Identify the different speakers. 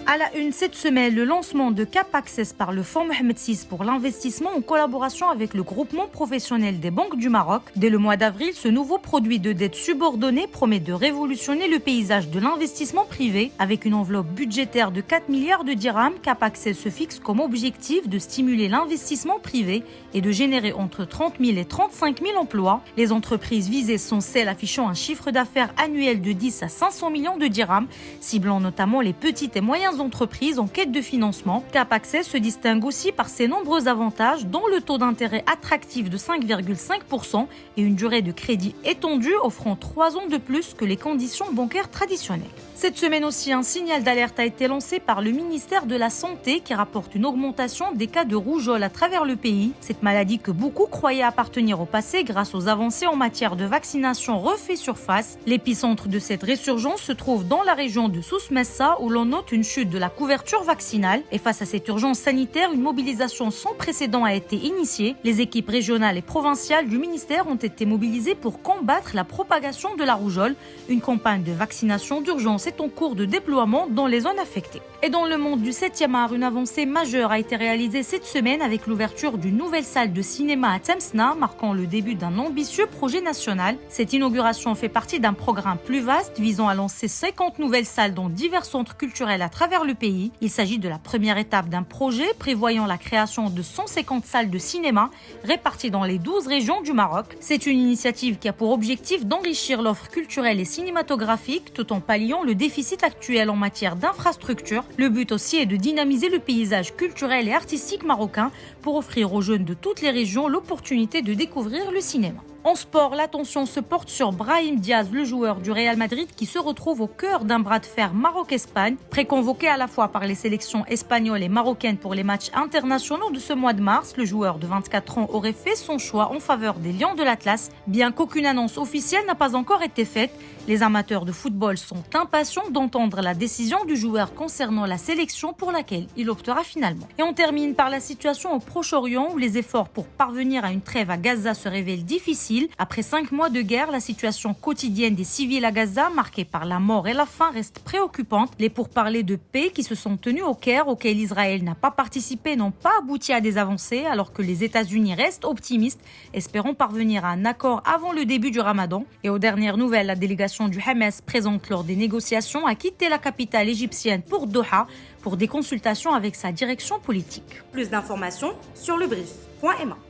Speaker 1: À la une cette semaine, le lancement de Cap Access par le Fonds Mohamed VI pour l'investissement en collaboration avec le groupement professionnel des banques du Maroc. Dès le mois d'avril, ce nouveau produit de dette subordonnée promet de révolutionner le paysage de l'investissement privé. Avec une enveloppe budgétaire de 4 milliards de dirhams, Cap Access se fixe comme objectif de stimuler l'investissement privé et de générer entre 30 000 et 35 000 emplois. Les entreprises visées sont celles affichant un chiffre d'affaires annuel de 10 à 500 millions de dirhams, ciblant notamment les petites et moyennes entreprises en quête de financement. Cap Access se distingue aussi par ses nombreux avantages, dont le taux d'intérêt attractif de 5,5% et une durée de crédit étendue offrant 3 ans de plus que les conditions bancaires traditionnelles. Cette semaine aussi, un signal d'alerte a été lancé par le ministère de la Santé qui rapporte une augmentation des cas de rougeole à travers le pays. Cette maladie que beaucoup croyaient appartenir au passé grâce aux avancées en matière de vaccination refait surface. L'épicentre de cette résurgence se trouve dans la région de Souss Messa où l'on note une chute de la couverture vaccinale. Et face à cette urgence sanitaire, une mobilisation sans précédent a été initiée. Les équipes régionales et provinciales du ministère ont été mobilisées pour combattre la propagation de la rougeole. Une campagne de vaccination d'urgence est en cours de déploiement dans les zones affectées. Et dans le monde du 7e art, une avancée majeure a été réalisée cette semaine avec l'ouverture d'une nouvelle salle de cinéma à Temsna, marquant le début d'un ambitieux projet national. Cette inauguration fait partie d'un programme plus vaste visant à lancer 50 nouvelles salles dans divers centres culturels à travers le pays. Il s'agit de la première étape d'un projet prévoyant la création de 150 salles de cinéma réparties dans les 12 régions du Maroc. C'est une initiative qui a pour objectif d'enrichir l'offre culturelle et cinématographique tout en palliant le déficit actuel en matière d'infrastructures. Le but aussi est de dynamiser le paysage culturel et artistique marocain pour offrir aux jeunes de toutes les régions l'opportunité de découvrir le cinéma. En sport, l'attention se porte sur Brahim Diaz, le joueur du Real Madrid qui se retrouve au cœur d'un bras de fer Maroc-Espagne. Préconvoqué à la fois par les sélections espagnoles et marocaines pour les matchs internationaux de ce mois de mars, le joueur de 24 ans aurait fait son choix en faveur des Lions de l'Atlas. Bien qu'aucune annonce officielle n'a pas encore été faite, les amateurs de football sont impatients d'entendre la décision du joueur concernant la sélection pour laquelle il optera finalement. Et on termine par la situation au Proche-Orient où les efforts pour parvenir à une trêve à Gaza se révèlent difficiles. Après 5 mois de guerre, la situation quotidienne des civils à Gaza, marquée par la mort et la faim, reste préoccupante. Les pourparlers de paix qui se sont tenus au Caire, auxquels Israël n'a pas participé, n'ont pas abouti à des avancées, alors que les États-Unis restent optimistes, espérant parvenir à un accord avant le début du Ramadan. Et aux dernières nouvelles, la délégation du Hamas présente lors des négociations a quitté la capitale égyptienne pour Doha pour des consultations avec sa direction politique. Plus d'informations sur lebrief.ma.